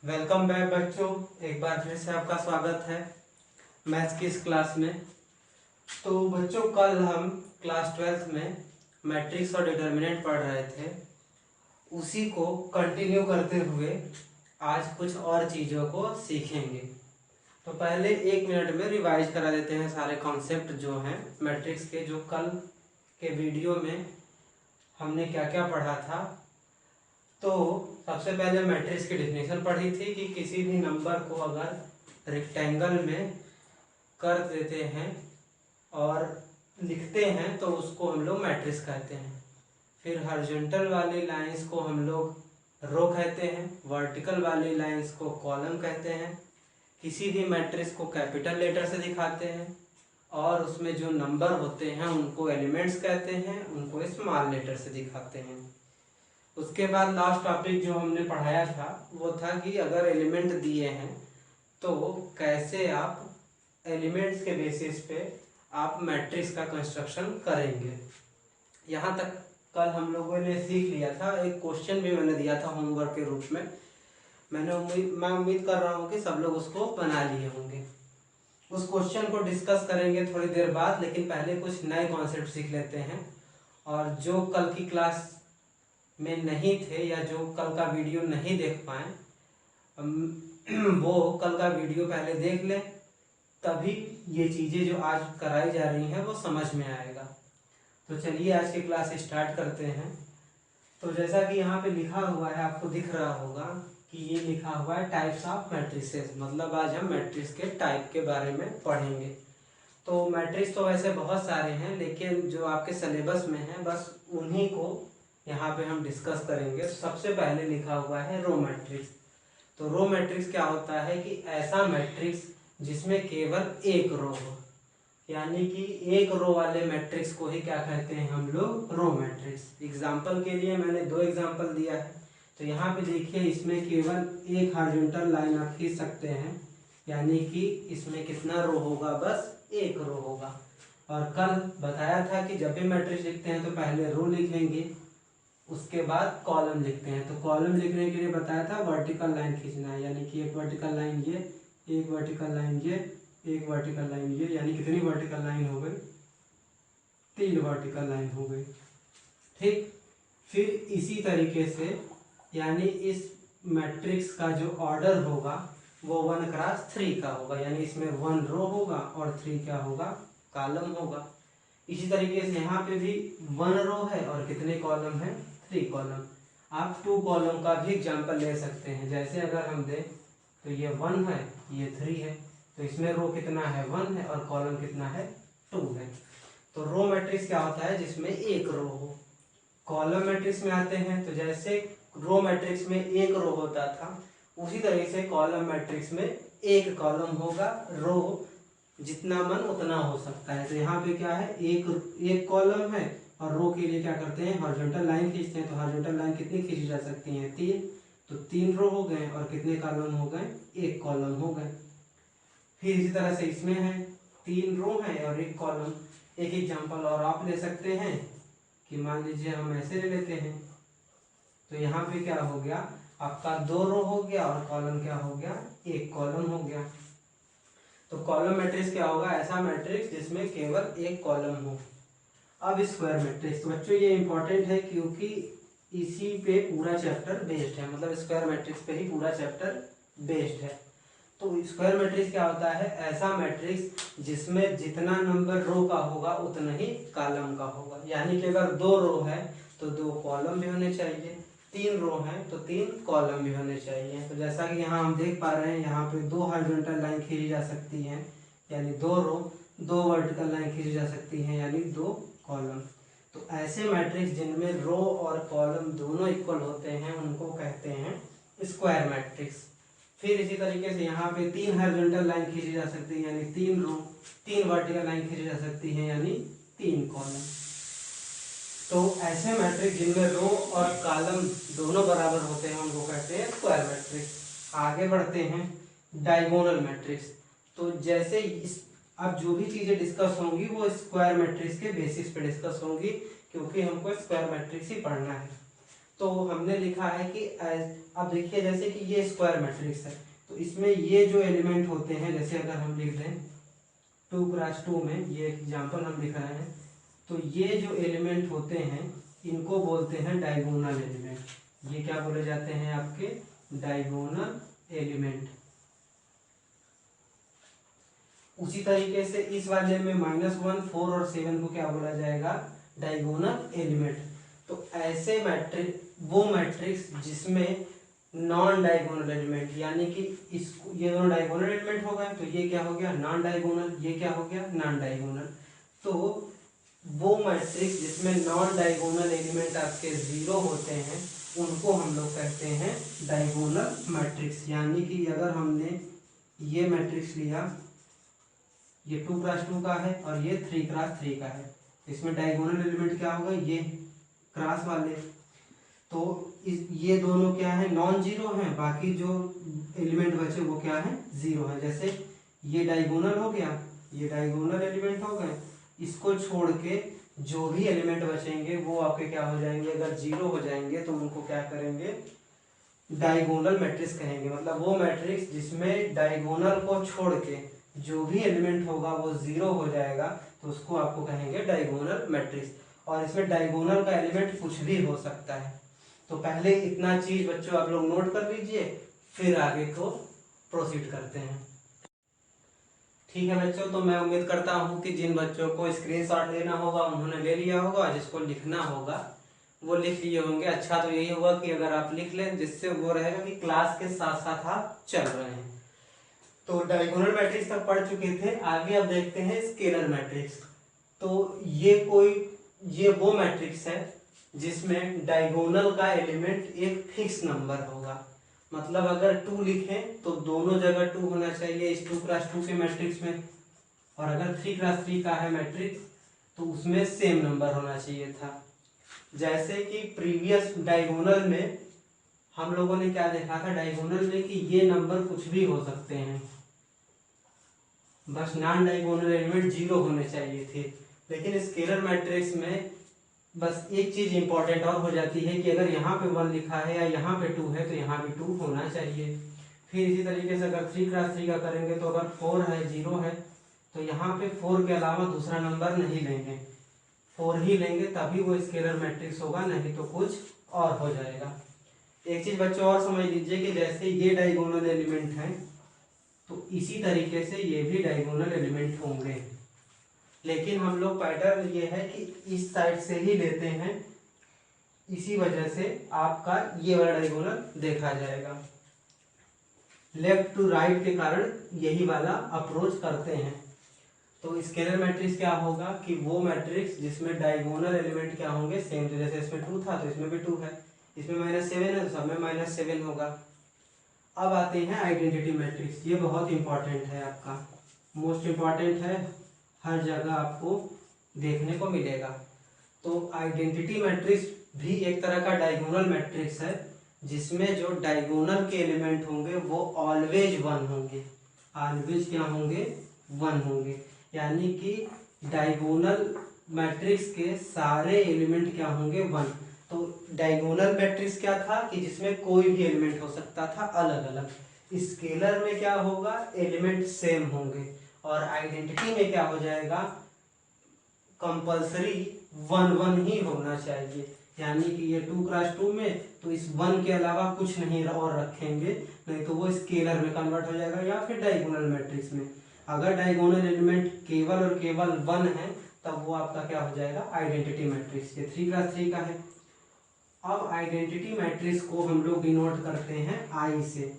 Welcome back बच्चों। एक बार फिर से आपका स्वागत है मैथ्स की इस क्लास में। तो बच्चों, कल हम क्लास 12th में मैट्रिक्स और डिटर्मिनेंट पढ़ रहे थे। उसी को कंटिन्यू करते हुए आज कुछ और चीज़ों को सीखेंगे। तो पहले 1 मिनट में रिवाइज करा देते हैं सारे कॉन्सेप्ट जो हैं मैट्रिक्स के, जो कल के वीडियो में हमने क्या क्या पढ़ा था। तो सबसे पहले मैट्रिक्स की डेफिनेशन पढ़ी थी कि किसी भी नंबर को अगर रेक्टेंगल में कर देते हैं और लिखते हैं तो उसको हम लोग मैट्रिक्स कहते हैं। फिर हॉरिजॉन्टल वाली लाइंस को हम लोग रो कहते हैं, वर्टिकल वाली लाइंस को कॉलम कहते हैं। किसी भी मैट्रिक्स को कैपिटल लेटर से दिखाते हैं और उसमें जो नंबर होते हैं उनको एलिमेंट्स कहते हैं, उनको स्मॉल लेटर से दिखाते हैं। उसके बाद लास्ट टॉपिक जो हमने पढ़ाया था वो था कि अगर एलिमेंट दिए हैं तो कैसे आप एलिमेंट्स के बेसिस पे आप मैट्रिक्स का कंस्ट्रक्शन करेंगे। यहाँ तक कल हम लोगों ने सीख लिया था। एक क्वेश्चन भी मैंने दिया था होमवर्क के रूप में। मैं उम्मीद कर रहा हूँ कि सब लोग उसको बना लिए होंगे। उस क्वेश्चन को डिस्कस करेंगे थोड़ी देर बाद, लेकिन पहले कुछ नए कॉन्सेप्ट सीख लेते हैं। और जो कल की क्लास में नहीं थे या जो कल का वीडियो नहीं देख पाए, वो कल का वीडियो पहले देख लें, तभी ये चीज़ें जो आज कराई जा रही हैं वो समझ में आएगा। तो चलिए आज की क्लास स्टार्ट करते हैं। तो जैसा कि यहाँ पे लिखा हुआ है, आपको दिख रहा होगा कि ये लिखा हुआ है टाइप्स ऑफ मैट्रिसेस। मतलब आज हम मैट्रिक्स के टाइप के बारे में पढ़ेंगे। तो मैट्रिक्स तो वैसे बहुत सारे हैं, लेकिन जो आपके सिलेबस में है बस उन्हीं को यहाँ पे हम डिस्कस करेंगे। सबसे पहले लिखा हुआ है रो मैट्रिक्स। तो रो मैट्रिक्स क्या होता है कि ऐसा मैट्रिक्स जिसमें केवल एक रो हो, यानी कि एक रो वाले मैट्रिक्स को ही क्या कहते हैं हम लोग, रो मैट्रिक्स। एग्जाम्पल के लिए मैंने 2 एग्जाम्पल दिया है। तो यहाँ पे देखिए, इसमें केवल एक हॉरिजॉन्टल लाइन आप खींच सकते हैं, यानी कि इसमें कितना रो होगा, बस एक रो होगा। और कल बताया था कि जब भी मैट्रिक्स लिखते हैं तो पहले रो लिखेंगे, उसके बाद कॉलम लिखते हैं। तो कॉलम लिखने के लिए बताया था वर्टिकल लाइन खींचना है, यानी कि एक वर्टिकल लाइन ये, एक वर्टिकल लाइन ये, एक वर्टिकल लाइन ये, यानी कितनी वर्टिकल लाइन हो गई, 3 वर्टिकल लाइन हो गई। ठीक। फिर इसी तरीके से, यानी इस मैट्रिक्स का जो ऑर्डर होगा वो 1 क्रॉस 3 का होगा, यानी इसमें 1 रो होगा और 3 क्या होगा, कॉलम होगा। इसी तरीके से यहाँ पे भी 1 रो है और कितने कॉलम है, 3 कॉलम। आप 2 कॉलम का भी एग्जाम्पल ले सकते हैं। जैसे अगर हम दें तो ये 1 है, ये 3 है, तो इसमें रो कितना है, 1 है, और कॉलम कितना है, 2 है। तो रो मैट्रिक्स क्या होता है, जिसमें एक रो हो। कॉलम मैट्रिक्स में आते हैं तो जैसे रो मैट्रिक्स में एक रो होता था, उसी तरीके से कॉलम मैट्रिक्स में एक कॉलम होगा। रो जितना मन उतना हो सकता है। तो यहाँ पे क्या है, एक कॉलम है, और रो के लिए क्या करते हैं, हॉरिजॉन्टल लाइन खींचते हैं। तो हॉरिजॉन्टल लाइन कितनी खींची जा सकती है, 3। तो 3 रो हो गए और कितने कॉलम हो गए, एक कॉलम हो गए। फिर इसी तरह से इसमें है 3 रो है और एक कॉलम। एक एग्जांपल और आप ले सकते हैं कि मान लीजिए हम ऐसे ले लेते हैं। तो यहाँ पे क्या हो गया, आपका 2 रो हो गया और कॉलम क्या हो गया, एक कॉलम हो गया। तो कॉलम मैट्रिक्स क्या होगा, ऐसा मैट्रिक्स जिसमें केवल एक कॉलम हो। अब स्क्वायर मैट्रिक्स, तो बच्चों ये इंपॉर्टेंट है क्योंकि इसी पे पूरा चैप्टर बेस्ड है। मतलब स्क्वायर मैट्रिक्स पे ही पूरा चैप्टर बेस्ड है। तो स्क्वायर मैट्रिक्स क्या होता है, ऐसा मैट्रिक्स जिसमें जितना नंबर रो का होगा उतना ही कॉलम का होगा। यानी कि अगर 2 रो है तो 2 कॉलम भी होने चाहिए, 3 रो है तो 3 कॉलम भी होने चाहिए। तो जैसा कि यहाँ हम देख पा रहे हैं, यहाँ पे 2 हॉरिजॉन्टल लाइन खींची जा सकती है, यानी 2 रो, 2 वर्टिकल लाइन खींची जा सकती है, यानी 2 कॉलम। तो ऐसे मैट्रिक्स जिनमें रो और कॉलम दोनों इक्वल होते हैं उनको कहते हैं स्क्वायर मैट्रिक्स। फिर इसी तरीके से यहाँ पे 3 हॉरिजॉन्टल लाइन खींची जा सकती है, यानी 3 रो, 3 वर्टिकल लाइन खींची जा सकती है, यानी 3 कॉलम। तो ऐसे मैट्रिक्स जिनमें रो और कॉलम दोनों बराबर होते हैं उनको कहते हैं स्क्वायर मैट्रिक्स। आगे बढ़ते हैं, डायगोनल मैट्रिक्स। तो जैसे इस अब जो भी चीजें डिस्कस होंगी वो स्क्वायर मैट्रिक्स के बेसिस पे डिस्कस होंगी, क्योंकि हमको स्क्वायर मैट्रिक्स ही पढ़ना है। तो हमने लिखा है कि अब देखिए जैसे कि ये स्क्वायर मैट्रिक्स है, तो इसमें ये जो एलिमेंट होते हैं, जैसे अगर हम लिख दें 2x2 में, ये एग्जाम्पल हम लिख रहे हैं, तो ये जो एलिमेंट होते हैं इनको बोलते हैं डायगोनल एलिमेंट। ये क्या बोले जाते हैं आपके? Diagonal element. उसी तरीके से इस वाले में -1, 4 और 7 को क्या बोला जाएगा? Diagonal element. तो ऐसे मैट्रिक्स, वो मैट्रिक्स जिसमें नॉन डायगोनल एलिमेंट, यानी कि इसको, ये दोनों डायगोनल एलिमेंट हो गए, तो ये क्या हो गया? Non diagonal. ये क्या हो गया? Non diagonal. तो वो मैट्रिक्स जिसमें नॉन डायगोनल एलिमेंट आपके 0 होते हैं उनको हम लोग कहते हैं डायगोनल मैट्रिक्स। यानी कि अगर हमने ये मैट्रिक्स लिया, ये 2x2 का है और ये 3x3 का है, इसमें डायगोनल एलिमेंट क्या होगा? ये क्रॉस वाले। तो ये दोनों क्या है? नॉन जीरो हैं, बाकी जो एलिमेंट बचे वो क्या है? 0 है। जैसे ये डायगोनल हो गया, ये डायगोनल एलिमेंट हो गए, इसको छोड़ के जो भी एलिमेंट बचेंगे वो आपके क्या हो जाएंगे? अगर 0 हो जाएंगे तो उनको क्या करेंगे? डायगोनल मैट्रिक्स कहेंगे। मतलब वो मैट्रिक्स जिसमें डायगोनल को छोड़ के जो भी एलिमेंट होगा वो 0 हो जाएगा, तो उसको आपको कहेंगे डायगोनल मैट्रिक्स। और इसमें डायगोनल का एलिमेंट कुछ भी हो सकता है। तो पहले इतना चीज बच्चों आप लोग नोट कर लीजिए, फिर आगे को प्रोसीड करते हैं। ठीक है बच्चों, तो मैं उम्मीद करता हूँ कि जिन बच्चों को स्क्रीनशॉट लेना होगा उन्होंने ले लिया होगा, जिसको लिखना होगा वो लिख लिए होंगे। अच्छा तो यही होगा कि अगर आप लिख लें, जिससे वो रहेगा कि क्लास के साथ साथ आप चल रहे हैं। तो डायगोनल मैट्रिक्स तक पढ़ चुके थे, आगे अब देखते हैं स्केलर मैट्रिक्स। तो ये वो मैट्रिक्स है जिसमें डायगोनल का एलिमेंट एक फिक्स नंबर होगा। मतलब अगर 2 लिखें तो दोनों जगह 2 होना चाहिए इस 2x2 के मैट्रिक्स में, और अगर 3x3 का है मैट्रिक्स तो उसमें सेम नंबर होना चाहिए था। जैसे कि प्रीवियस डायगोनल में हम लोगों ने क्या देखा था? डायगोनल में कि ये नंबर कुछ भी हो सकते हैं, बस नॉन डायगोनल एलिमेंट 0 होने चाहिए थे। लेकिन स्केलर मैट्रिक्स में बस एक चीज इंपॉर्टेंट और हो जाती है कि अगर यहाँ पे 1 लिखा है या यहाँ पे 2 है तो यहाँ भी 2 होना चाहिए। फिर इसी तरीके से अगर 3x3 का करेंगे तो अगर 4 है, 0 है, तो यहाँ पे 4 के अलावा दूसरा नंबर नहीं लेंगे, 4 ही लेंगे, तभी वो स्केलर मैट्रिक्स होगा, नहीं तो कुछ और हो जाएगा। एक चीज बच्चों और समझ लीजिए कि जैसे ये डायगोनल एलिमेंट है तो इसी तरीके से ये भी डायगोनल एलिमेंट होंगे। लेकिन हम लोग पैटर्न ये है कि इस साइड से ही लेते हैं, इसी वजह से आपका ये वाला डायगोनल देखा जाएगा। लेफ्ट टू राइट के कारण यही वाला अप्रोच करते हैं। तो स्केलर मैट्रिक्स क्या होगा कि वो मैट्रिक्स जिसमें डायगोनल एलिमेंट क्या होंगे? सेम। तो जैसे इसमें 2 था तो इसमें भी 2 है, इसमें -7 है तो सब में -7 होगा। अब आते हैं आइडेंटिटी मैट्रिक्स। ये बहुत इंपॉर्टेंट है, आपका मोस्ट इंपॉर्टेंट है, हर जगह आपको देखने को मिलेगा। तो आइडेंटिटी मैट्रिक्स भी एक तरह का डायगोनल मैट्रिक्स है जिसमें जो डायगोनल के एलिमेंट होंगे वो ऑलवेज 1 होंगे। ऑलवेज क्या होंगे? 1 होंगे। यानी कि डायगोनल मैट्रिक्स के सारे एलिमेंट क्या होंगे? 1। तो डायगोनल मैट्रिक्स क्या था कि जिसमें कोई भी एलिमेंट हो सकता था अलग अलग। स्केलर में क्या होगा? एलिमेंट सेम होंगे। और आइडेंटिटी में क्या हो जाएगा? कंपल्सरी 1 ही होना चाहिए। यानी कि ये 2x2 में तो इस 1 के अलावा कुछ नहीं और रखेंगे, नहीं तो वो स्केलर में कन्वर्ट हो जाएगा या फिर डायगोनल मैट्रिक्स में। अगर डायगोनल एलिमेंट केवल और केवल 1 है तब वो आपका क्या हो जाएगा? Identity matrix. ये 3x3 का है। अब आइडेंटिटी मैट्रिक्स को हम लोग डिनोट करते हैं आई से,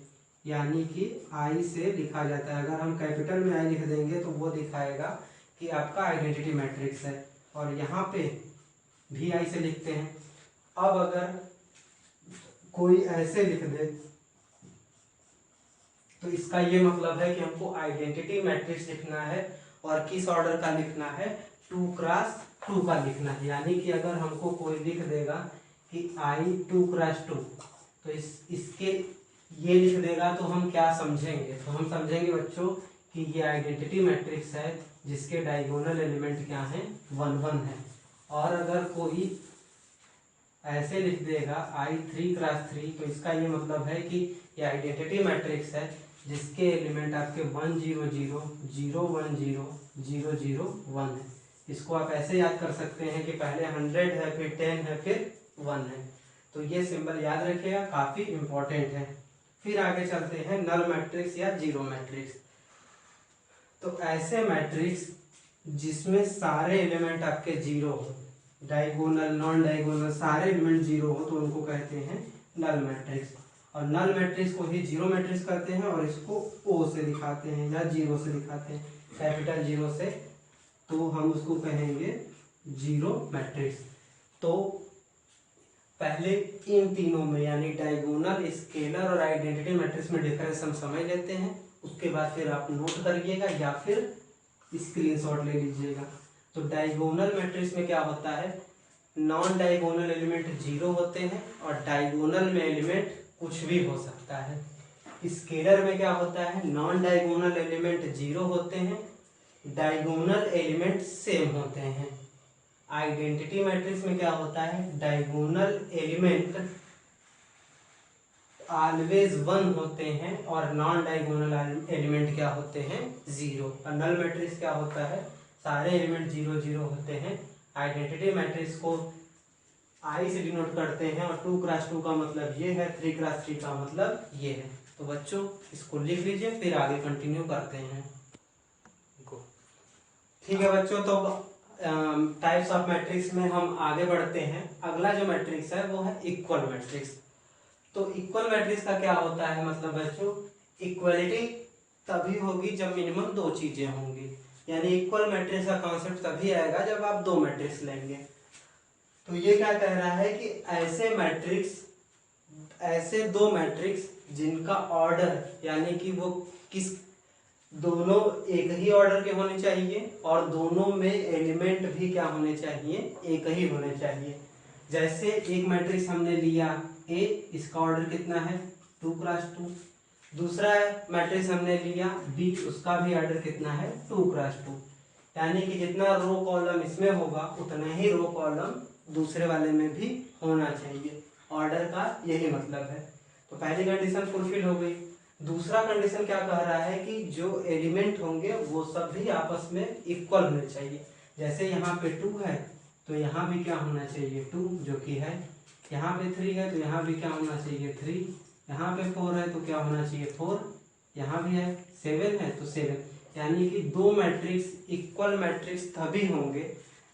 यानी कि आई से लिखा जाता है। अगर हम कैपिटल में आई लिख देंगे तो वो दिखाएगा कि आपका आइडेंटिटी मैट्रिक्स है, और यहाँ पे भी आई से लिखते हैं। अब अगर कोई ऐसे लिख दे तो इसका ये मतलब है कि हमको आइडेंटिटी मैट्रिक्स लिखना है, और किस ऑर्डर का लिखना है? 2x2 का लिखना है। यानी कि अगर हमको कोई लिख देगा कि I 2x2 तो इसके ये लिख देगा तो हम क्या समझेंगे? तो हम समझेंगे बच्चों कि ये आइडेंटिटी मैट्रिक्स है जिसके डायगोनल एलिमेंट क्या हैं? 1 1 है। और अगर कोई ऐसे लिख देगा I3×3, तो इसका ये मतलब है कि ये आइडेंटिटी मैट्रिक्स है जिसके एलिमेंट आपके 1 0 0 0 1 0 0 0 1 है। इसको आप ऐसे याद कर सकते हैं कि पहले 100 है, फिर 10 है, फिर 1 है। तो ये सिंबल याद रखिएगा, काफ़ी इम्पोर्टेंट है। फिर आगे चलते हैं नल मैट्रिक्स या जीरो मैट्रिक्स। तो ऐसे मैट्रिक्स जिसमें सारे एलिमेंट आपके जीरो हो, डायगोनल नॉन डायगोनल सारे एलिमेंट जीरो हो, तो उनको कहते हैं नल मैट्रिक्स। और नल मैट्रिक्स को ही जीरो मैट्रिक्स कहते हैं और इसको ओ से दिखाते हैं या जीरो से दिखाते हैं, कैपिटल जीरो से, तो हम उसको कहेंगे जीरो मैट्रिक्स। तो पहले इन तीनों में यानी डायगोनल, स्केलर और आइडेंटिटी मैट्रिक्स में डिफरेंस हम समझ लेते हैं। उसके बाद फिर आप नोट करिएगा या फिर स्क्रीनशॉट ले लीजिएगा। तो डायगोनल मैट्रिक्स में क्या होता है, नॉन डायगोनल एलिमेंट जीरो होते हैं और डायगोनल में एलिमेंट कुछ भी हो सकता है। स्केलर में क्या होता है, नॉन डायगोनल एलिमेंट जीरो होते हैं, डायगोनल एलिमेंट सेम होते हैं। आइडेंटिटी मैट्रिक्स में क्या होता है, डायगोनल एलिमेंट ऑलवेज 1 होते हैं और नॉन डायगोनल एलिमेंट क्या होते हैं, जीरो। और नल मैट्रिक्स क्या होता है, सारे एलिमेंट 0 0 होते हैं। आइडेंटिटी मैट्रिक्स को आई से डिनोट करते हैं और 2×2 का मतलब ये है, 3×3 का मतलब ये है। तो बच्चों इसको लिख लीजिए, फिर आगे कंटिन्यू करते हैं। ठीक है बच्चों, तो टाइप्स ऑफ मैट्रिक्स में हम आगे बढ़ते हैं। अगला जो मैट्रिक्स है वो है इक्वल मैट्रिक्स। तो इक्वल मैट्रिक्स का क्या होता है, मतलब बच्चों इक्वलिटी तभी होगी जब मिनिमम दो चीजें होंगी। यानी इक्वल मैट्रिक्स का कॉन्सेप्ट तभी आएगा जब आप दो मैट्रिक्स लेंगे। तो ये क्या कह रहा है कि ऐसे दो मैट्रिक्स जिनका ऑर्डर यानी कि वो किस दोनों एक ही ऑर्डर के होने चाहिए और दोनों में एलिमेंट भी क्या होने चाहिए, एक ही होने चाहिए। जैसे एक मैट्रिक्स हमने लिया ए, इसका ऑर्डर कितना है 2×2। दूसरा मैट्रिक्स हमने लिया बी, उसका भी ऑर्डर कितना है 2×2। यानी कि जितना रो कॉलम इसमें होगा उतना ही रो कॉलम दूसरे वाले में भी होना चाहिए। ऑर्डर का यही मतलब है। तो पहली कंडीशन फुलफिल हो गई। दूसरा कंडीशन क्या कह रहा है कि जो एलिमेंट होंगे वो सब भी आपस में इक्वल होने चाहिए। जैसे यहाँ पे 2 है तो यहाँ भी क्या होना चाहिए 2 जो कि है, यहाँ पे 3 है तो यहाँ भी क्या होना चाहिए 3, यहाँ पे 4 है तो क्या होना चाहिए 4, यहाँ भी है 7 है तो 7। यानी कि दो मैट्रिक्स इक्वल मैट्रिक्स तभी होंगे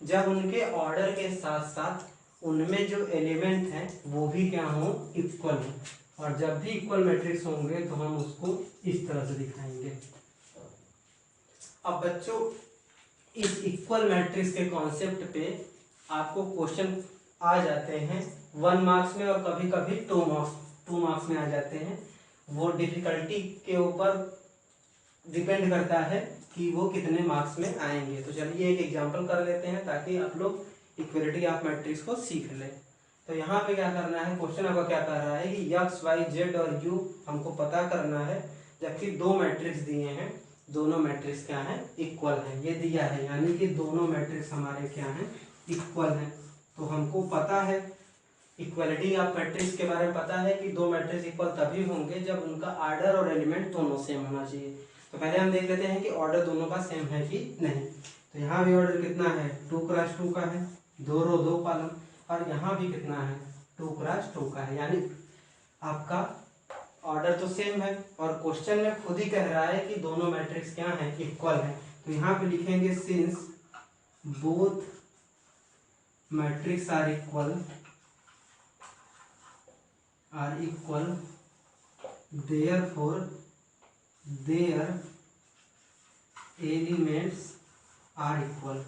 जब उनके ऑर्डर के साथ साथ उनमें जो एलिमेंट हैं वो भी क्या हो, इक्वल हो। और जब भी इक्वल मैट्रिक्स होंगे तो हम उसको इस तरह से दिखाएंगे। अब बच्चों इस इक्वल मैट्रिक्स के कॉन्सेप्ट पे आपको क्वेश्चन आ जाते हैं 1 मार्क्स में और कभी कभी 2 मार्क्स में आ जाते हैं। वो डिफिकल्टी के ऊपर डिपेंड करता है कि वो कितने मार्क्स में आएंगे। तो चलिए एक एग्जांपल कर लेते हैं ताकि आप लोग इक्वलिटी ऑफ मैट्रिक्स को सीख लें। तो यहाँ पे क्या करना है, क्वेश्चन आपका क्या कर रहा है कि x, y, z और u हमको पता करना है, जबकि दो मैट्रिक्स दिए हैं, दोनों मैट्रिक्स क्या है, इक्वल है। ये दिया है यानी कि दोनों मैट्रिक्स हमारे क्या हैं, इक्वल हैं। तो हमको पता है इक्वलिटी ऑफ मैट्रिक्स के बारे में पता है कि दो मैट्रिक्स इक्वल तभी होंगे जब उनका ऑर्डर और एलिमेंट दोनों सेम होना चाहिए। तो पहले हम देख लेते हैं कि ऑर्डर दोनों का सेम है कि नहीं। तो यहाँ भी ऑर्डर कितना है 2×2 का है, 2 रो 2 कॉलम, और यहाँ भी कितना है 2×2 का है। यानी आपका ऑर्डर तो सेम है और क्वेश्चन में खुद ही कह रहा है कि दोनों मैट्रिक्स क्या है, इक्वल है। तो यहाँ पे लिखेंगे since both matrix are equal therefore their elements are equal.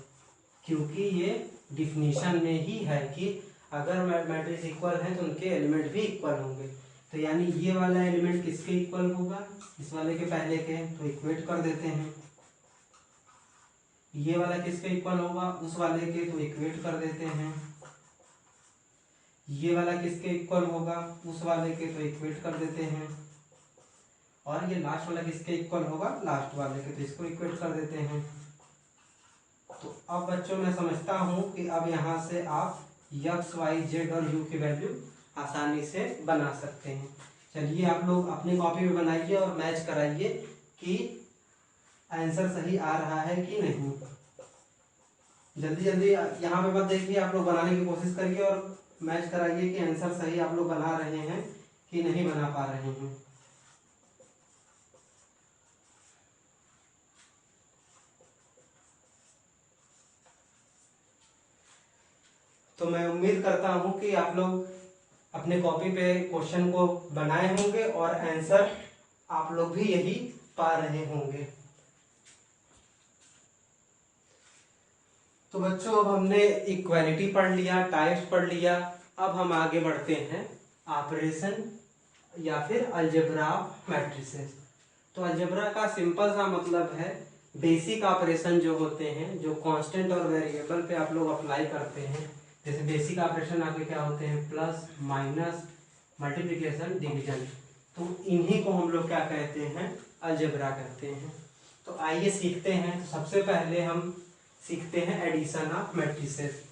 क्योंकि ये डिफिनीशन में ही है कि अगर मैट्रिक्स इक्वल है तो उनके एलिमेंट भी इक्वल होंगे। तो यानी ये वाला एलिमेंट किसके इक्वल होगा, इस वाले के पहले के, तो इक्वेट कर देते हैं। ये वाला किसके इक्वल होगा, उस वाले के, तो इक्वेट कर देते हैं। ये वाला किसके इक्वल होगा, उस वाले के, तो इक्वेट कर देते हैं। और ये लास्ट वाला किसके इक्वल होगा, लास्ट वाले के, तो इसको इक्वेट कर देते हैं। तो अब बच्चों मैं समझता हूं कि अब यहाँ से आप एक्स वाई जेड और यू की वैल्यू आसानी से बना सकते हैं। चलिए आप लोग अपनी कॉपी में बनाइए और मैच कराइए कि आंसर सही आ रहा है कि नहीं। जल्दी जल्दी यहाँ पे मत देखिए, आप लोग बनाने की कोशिश करिए और मैच कराइए कि आंसर सही आप लोग बना रहे हैं कि नहीं बना पा रहे हैं। तो मैं उम्मीद करता हूँ कि आप लोग अपने कॉपी पे क्वेश्चन को बनाए होंगे और आंसर आप लोग भी यही पा रहे होंगे। तो बच्चों अब हमने इक्वालिटी पढ़ लिया, टाइप्स पढ़ लिया, अब हम आगे बढ़ते हैं ऑपरेशन या फिर अलजेब्रा ऑफ मैट्रिसेस। तो अलजेब्रा का सिंपल सा मतलब है बेसिक ऑपरेशन जो होते हैं, जो कांस्टेंट और वेरिएबल पे आप लोग अप्लाई करते हैं। जैसे बेसिक ऑपरेशन आपके क्या होते हैं, प्लस माइनस मल्टीप्लिकेशन डिवीजन, तो इन्हीं को हम लोग क्या कहते हैं, अलजेब्रा कहते हैं। तो आइए सीखते हैं। तो सबसे पहले हम सीखते हैं एडिशन ऑफ मैट्रिसेस।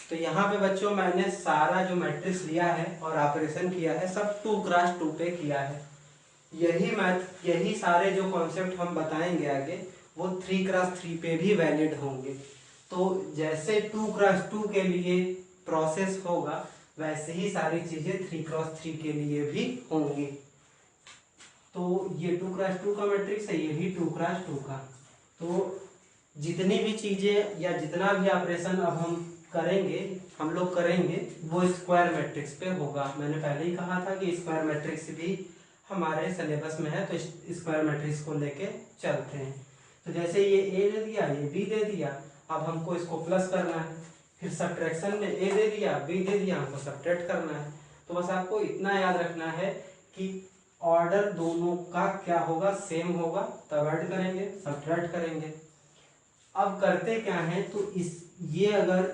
तो यहाँ पे बच्चों मैंने सारा जो मैट्रिक्स लिया है और ऑपरेशन किया है सब 2x2 पे किया है। यही सारे जो कॉन्सेप्ट हम बताएंगे आगे वो 3x3 पे भी वैलिड होंगे। तो जैसे 2x2 के लिए प्रोसेस होगा वैसे ही सारी चीजें 3x3 के लिए भी होंगी। तो ये 2x2 का मैट्रिक्स है, ये भी 2x2 का। तो जितनी भी चीजें या जितना भी ऑपरेशन अब हम लोग करेंगे वो स्क्वायर मैट्रिक्स पे होगा। मैंने पहले ही कहा था कि स्क्वायर मैट्रिक्स भी हमारे सिलेबस में है, तो स्क्वायर मैट्रिक्स को लेके चलते हैं। तो जैसे ये ए दे दिया, ये बी दे दिया, अब हमको इसको प्लस करना है। फिर सब्ट्रैक्शन में ए दे दिया, बी दे दिया, हमको सब्ट्रैक्ट करना है। तो बस आपको इतना याद रखना है कि ऑर्डर दोनों का क्या होगा, सेम होगा, तब ऐड करेंगे, सब्ट्रैक्ट करेंगे। अब करते क्या है, तो ये अगर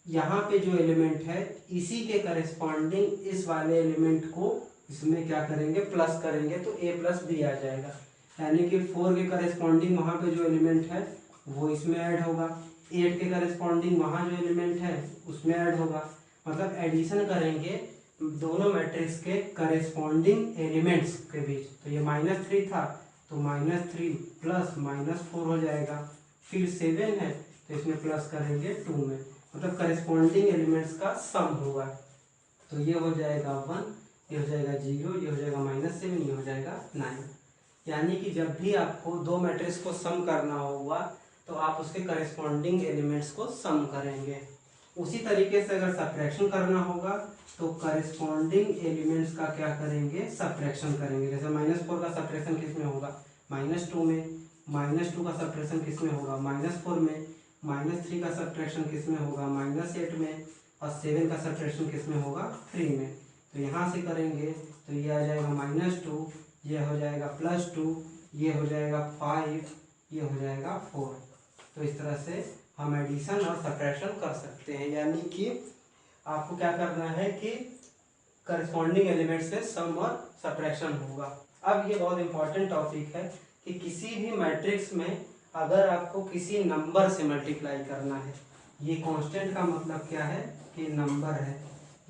यहाँ पे जो एलिमेंट है इसी के करेस्पॉन्डिंग इस वाले एलिमेंट को इसमें क्या करेंगे, प्लस करेंगे, तो a प्लस बी आ जाएगा। यानी कि 4 के करेस्पॉन्डिंग वहाँ पे जो एलिमेंट है वो इसमें ऐड होगा, 8 के करेस्पॉन्डिंग वहाँ जो एलिमेंट है उसमें ऐड होगा। मतलब एडिशन करेंगे दोनों मैट्रिक्स के करेस्पॉन्डिंग एलिमेंट्स के बीच। तो ये -3 था तो -3 प्लस -4 हो जाएगा। फिर 7 है तो इसमें प्लस करेंगे 2 में, मतलब करेस्पॉन्डिंग एलिमेंट्स का सम होगा। तो ये हो जाएगा 1, ये हो जाएगा 0, ये हो जाएगा -7, ये हो जाएगा 9। यानी कि जब भी आपको दो मैट्रिक्स को सम करना होगा तो आप उसके करेस्पॉन्डिंग एलिमेंट्स को सम करेंगे। उसी तरीके से अगर सब्ट्रैक्शन करना होगा तो करेस्पॉन्डिंग एलिमेंट्स का क्या करेंगे, सब्ट्रैक्शन करेंगे। जैसे -4 का सब्ट्रैक्शन किस में होगा, -2 में, -2 का सब्ट्रैक्शन किस में होगा, -4 में, -3 का सब्ट्रैक्शन किस में होगा, -8 में, और 7 का सब्ट्रैक्शन किस में होगा, 3 में। तो यहाँ से करेंगे तो ये आ जाएगा -2, ये हो जाएगा +2, ये हो जाएगा 5, ये हो जाएगा 4। तो इस तरह से हम एडिशन और सब्ट्रैक्शन कर सकते हैं। यानी कि आपको क्या करना है कि करस्पॉन्डिंग एलिमेंट से सम और सब्ट्रैक्शन होगा। अब ये बहुत इंपॉर्टेंट टॉपिक है कि किसी भी मैट्रिक्स में अगर आपको किसी नंबर से मल्टीप्लाई करना है, ये कांस्टेंट का मतलब क्या है कि नंबर है,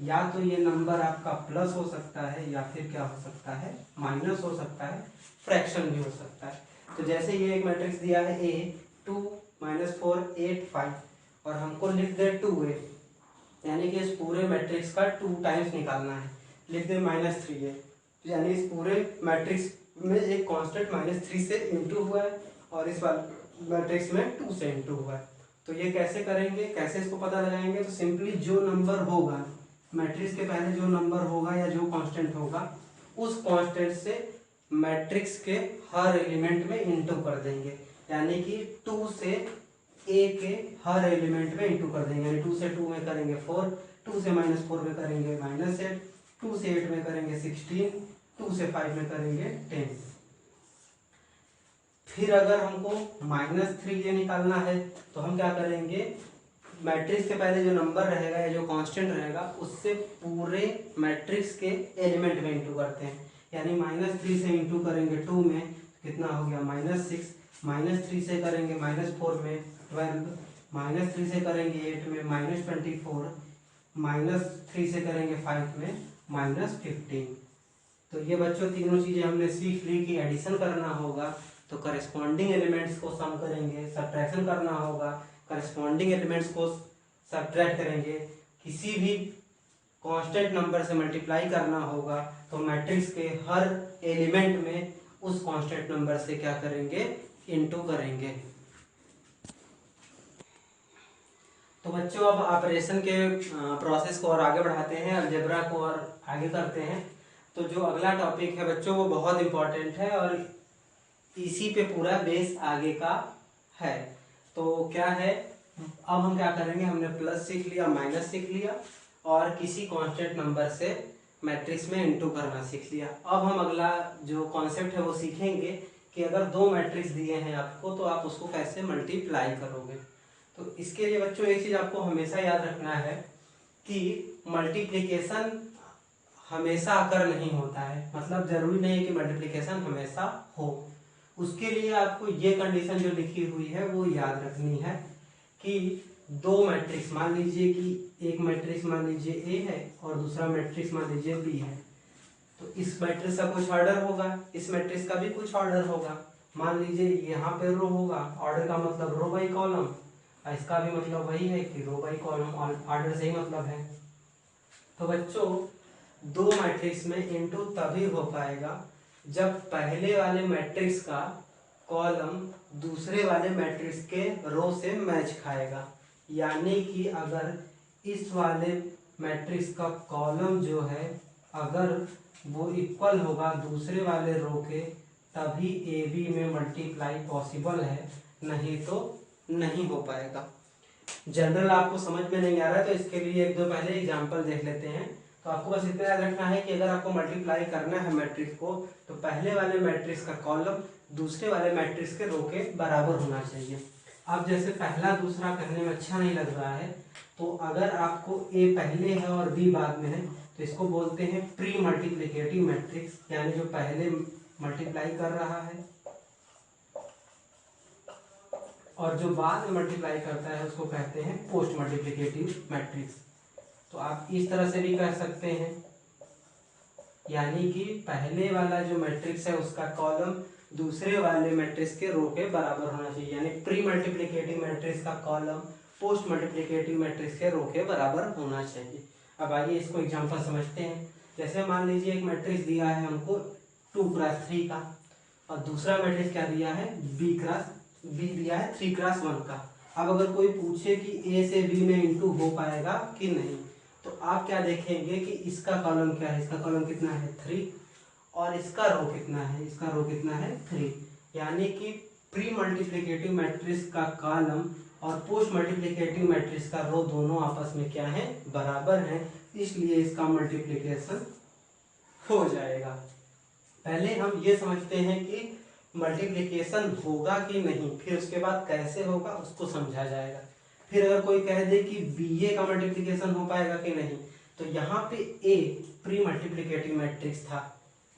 या तो ये नंबर आपका प्लस हो सकता है या फिर क्या हो सकता है, माइनस हो सकता है, फ्रैक्शन भी हो सकता है। तो जैसे ये एक मैट्रिक्स दिया है A 2 -4 8 5 और हमको लिख दे 2A, यानी कि इस पूरे मैट्रिक्स का 2 टाइम्स निकालना है, लिख दे -3A, यानी इस पूरे मैट्रिक्स में एक कांस्टेंट -3 से इंटू हुआ है और इस वाले मैट्रिक्स में 2 से इंटू हुआ है। तो ये कैसे करेंगे, कैसे इसको पता लगाएंगे, तो सिंपली जो नंबर होगा मैट्रिक्स के पहले, जो नंबर होगा या जो कांस्टेंट होगा उस कांस्टेंट से मैट्रिक्स के हर एलिमेंट में इंटू कर देंगे। यानी कि 2 से A के हर एलिमेंट में इंटू कर देंगे। यानी 2 से 2 में करेंगे 4, 2 से -4 में करेंगे -8, 2 से 8 में करेंगे 16, 2 से 5 में करेंगे 10। फिर अगर हमको -3 निकालना है तो हम क्या करेंगे, मैट्रिक्स के पहले जो नंबर रहेगा या जो कांस्टेंट रहेगा उससे पूरे मैट्रिक्स के एलिमेंट में इंटू करते हैं। यानी -3 से इंटू करेंगे 2 में, कितना हो गया -6, -3 से करेंगे -4 में 12, -3 से करेंगे 8 में -24, -3 से करेंगे 5 में -15। तो ये बच्चों तीनों चीज़ें हमने सीख ली कि एडिशन करना होगा तो करस्पॉन्डिंग एलिमेंट्स को सम करेंगे, सब्ट्रैक्शन करना होगा करस्पॉन्डिंग एलिमेंट्स को सब्ट्रैक्ट करेंगे, किसी भी कांस्टेंट नंबर से मल्टीप्लाई करना होगा तो मैट्रिक्स के हर एलिमेंट में उस कांस्टेंट नंबर से क्या करेंगे, इनटू करेंगे। तो बच्चों अब ऑपरेशन के प्रोसेस को और आगे बढ़ाते हैं, अलजेब्रा को और आगे करते हैं। तो जो अगला टॉपिक है बच्चों वो बहुत इंपॉर्टेंट है और इसी पे पूरा बेस आगे का है। तो क्या है, अब हम क्या करेंगे, हमने प्लस सीख लिया, माइनस सीख लिया और किसी कांस्टेंट नंबर से मैट्रिक्स में इनटू करना सीख लिया। अब हम अगला जो कॉन्सेप्ट है वो सीखेंगे कि अगर दो मैट्रिक्स दिए हैं आपको तो आप उसको कैसे मल्टीप्लाई करोगे। तो इसके लिए बच्चों एक चीज़ आपको हमेशा याद रखना है कि मल्टीप्लिकेशन हमेशा अकर नहीं होता है, मतलब जरूरी नहीं है कि मल्टीप्लिकेशन हमेशा हो। उसके लिए आपको ये कंडीशन जो लिखी हुई है वो याद रखनी है कि दो मैट्रिक्स, मान लीजिए कि एक मैट्रिक्स मान लीजिए ए है और दूसरा मैट्रिक्स मान लीजिए बी है, तो इस मैट्रिक्स का कुछ ऑर्डर होगा, इस मैट्रिक्स का भी कुछ ऑर्डर होगा। मान लीजिए यहाँ पे रो होगा, ऑर्डर का मतलब रो बाई कॉलम, इसका भी मतलब वही है कि रो बाई कॉलम, ऑर्डर से ही मतलब है। तो बच्चों दो मैट्रिक्स में इनटू तभी हो पाएगा जब पहले वाले मैट्रिक्स का कॉलम दूसरे वाले मैट्रिक्स के रो से मैच खाएगा। यानी कि अगर इस वाले मैट्रिक्स का कॉलम जो है अगर वो इक्वल होगा दूसरे वाले रो के, तभी ए बी में मल्टीप्लाई पॉसिबल है, नहीं तो नहीं हो पाएगा। जनरल आपको समझ में नहीं आ रहा है तो इसके लिए एक दो पहले एग्जांपल देख लेते हैं। तो आपको बस इतना याद रखना है कि अगर आपको मल्टीप्लाई करना है मैट्रिक्स को तो पहले वाले मैट्रिक्स का कॉलम दूसरे वाले मैट्रिक्स के रो के बराबर होना चाहिए। अब जैसे पहला दूसरा करने में अच्छा नहीं लग रहा है तो अगर आपको ए पहले है और बी बाद में है तो इसको बोलते हैं प्री मल्टीप्लिकेटिव मैट्रिक्स, यानी जो पहले मल्टीप्लाई कर रहा है और जो बाद में मल्टीप्लाई करता है उसको कहते हैं पोस्ट मल्टीप्लिकेटिव मैट्रिक्स। तो आप इस तरह से भी कह सकते हैं, यानी कि पहले वाला जो मैट्रिक्स है उसका कॉलम दूसरे वाले मैट्रिक्स के रो के बराबर होना चाहिए, यानी प्री मल्टीप्लिकेटिव मैट्रिक्स का कॉलम पोस्ट मल्टीप्लिकेटिव मैट्रिक्स के रो के बराबर होना चाहिए। अब आइए इसको एग्जांपल समझते हैं। जैसे मान लीजिए एक मैट्रिक्स दिया है हमको 2x3 का और दूसरा मैट्रिक्स क्या दिया है, बी दिया है 3x1 का। अब अगर कोई पूछे कि ए से बी में इंटू हो पाएगा कि नहीं, तो आप क्या देखेंगे कि इसका कॉलम क्या है, इसका कॉलम कितना है 3 और इसका रो कितना है, इसका रो कितना है 3। यानी कि प्री मल्टीप्लिकेटिव मैट्रिक्स का कॉलम और पोस्ट मल्टीप्लिकेटिव मैट्रिक्स का रो दोनों आपस में क्या है, बराबर हैं, इसलिए इसका मल्टीप्लिकेशन हो जाएगा। पहले हम ये समझते हैं कि मल्टीप्लिकेशन होगा कि नहीं, फिर उसके बाद कैसे होगा उसको समझा जाएगा। फिर अगर कोई कह दे कि बी ए का मल्टीप्लिकेशन हो पाएगा कि नहीं, तो यहाँ पे ए प्री मल्टीप्लिकेटिव मैट्रिक्स था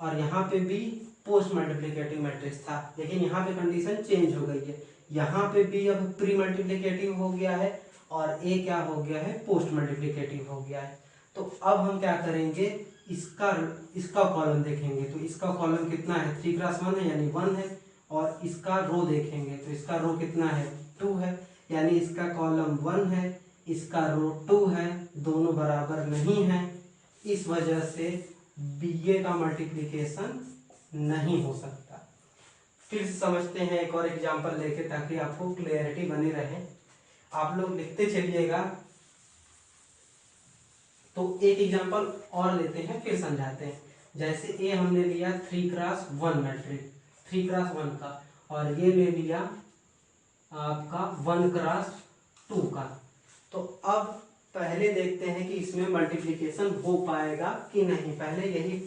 और यहाँ पे बी पोस्ट मल्टीप्लिकेटिव मैट्रिक्स था, लेकिन यहाँ पे कंडीशन चेंज हो गई है। यहाँ पे बी अब प्री मल्टीप्लिकेटिव हो गया है और ए क्या हो गया है, पोस्ट मल्टीप्लिकेटिव हो गया है। तो अब हम क्या करेंगे, इसका कॉलम देखेंगे तो इसका कॉलम कितना है, 3x1 है यानी 1 है, और इसका रो देखेंगे तो इसका रो कितना है, 2 है, यानी इसका कॉलम 1 है, इसका रो 2 है, दोनों बराबर नहीं है, इस वजह से बी ए का मल्टीप्लिकेशन नहीं हो सकता। फिर समझते हैं एक और एग्जांपल लेके ताकि आपको क्लियरिटी बनी रहे। आप लोग लिखते चलिएगा। तो एक एग्जांपल और लेते हैं फिर समझाते हैं। जैसे ए हमने लिया 3x1 मैट्रिक्स, 3x1 का, और ये ले लिया आपका 1x2 का। तो अब पहले देखते हैं कि इसमें मल्टीप्लिकेशन हो पाएगा कि नहीं, पहले यही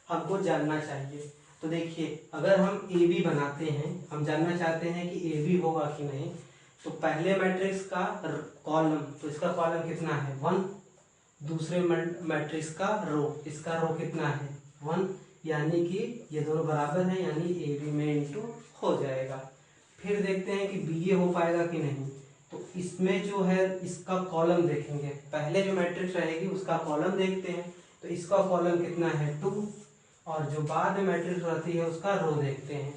हमको जानना चाहिए। तो देखिए अगर हम ए बी बनाते हैं, हम जानना चाहते हैं कि ए बी होगा कि नहीं, तो पहले मैट्रिक्स का कॉलम, तो इसका कॉलम कितना है 1, दूसरे मैट्रिक्स का रो, इसका रो कितना है 1, यानी कि ये दोनों बराबर हैं, यानी ए बी में इंटू हो जाएगा। फिर देखते हैं कि बी ए हो पाएगा कि नहीं। तो इसमें जो है इसका कॉलम देखेंगे, पहले जो मैट्रिक्स रहेगी उसका कॉलम देखते हैं। तो इसका कॉलम कितना है 2, और जो बाद में मैट्रिक्स रहती है उसका रो देखते हैं।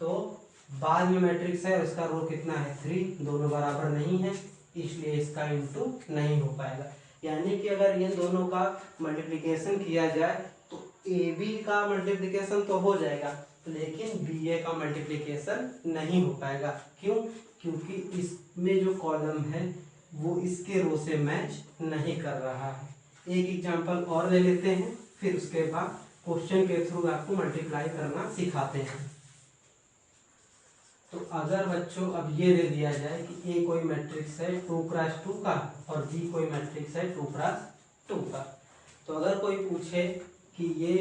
तो बाद में मैट्रिक्स है उसका रो कितना है 3, दोनों बराबर नहीं है, इसलिए इसका इंटू नहीं हो पाएगा। यानी कि अगर ये दोनों का मल्टीप्लिकेशन किया जाए तो ए बी का मल्टीप्लिकेशन तो हो जाएगा, लेकिन बी ए का मल्टीप्लिकेशन नहीं हो पाएगा। क्यों? क्योंकि इसमें जो कॉलम है वो इसके रो से मैच नहीं कर रहा है। एक एग्जांपल और ले लेते हैं, फिर उसके बाद क्वेश्चन के थ्रू आपको मल्टीप्लाई करना सिखाते हैं। तो अगर बच्चों अब ये दे दिया जाए कि ए कोई मैट्रिक्स है 2x2 का और बी कोई मैट्रिक्स है 2x2 का, तो अगर कोई पूछे कि ये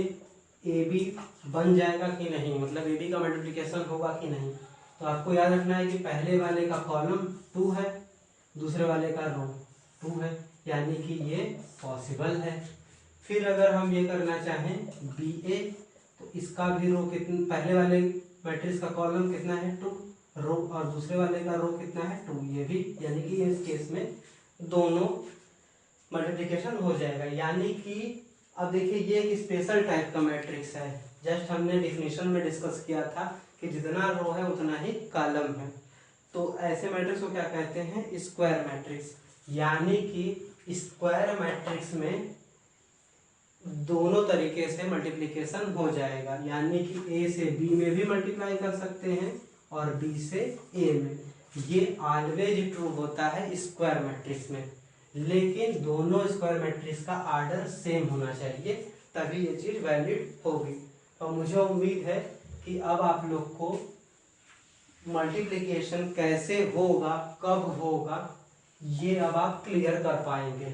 ए बी बन जाएगा कि नहीं, मतलब ए बी का मल्टीप्लिकेशन होगा कि नहीं, तो आपको याद रखना है कि पहले वाले का कॉलम 2 है, दूसरे वाले का रो 2 है, यानी कि ये पॉसिबल है। फिर अगर हम ये करना चाहें बी ए, तो इसका भी रो कितना, पहले वाले मैट्रिक्स का कॉलम कितना है 2 रो, और दूसरे वाले का रो कितना है 2, ये भी, यानी कि इस केस में दोनों मल्टीप्लिकेशन हो जाएगा। यानी कि अब देखिए ये एक स्पेशल टाइप का मैट्रिक्स है, जस्ट हमने डिफिनेशन में डिस्कस किया था कि जितना रो है उतना ही कॉलम है। तो ऐसे मैट्रिक्स को क्या कहते हैं? Square matrix. यानी कि स्क्वायर मैट्रिक्स में दोनों तरीके से मल्टीप्लिकेशन हो जाएगा, यानी कि ए से बी में भी मल्टीप्लाई कर सकते हैं और बी से ए में। ये ऑलवेज ट्रू होता है स्क्वायर मैट्रिक्स में, लेकिन दोनों स्क्वायर मैट्रिक्स का आर्डर सेम होना चाहिए, तभी ये चीज वैलिड होगी। और मुझे उम्मीद है कि अब आप लोग को मल्टीप्लिकेशन कैसे होगा, कब होगा, ये अब आप क्लियर कर पाएंगे।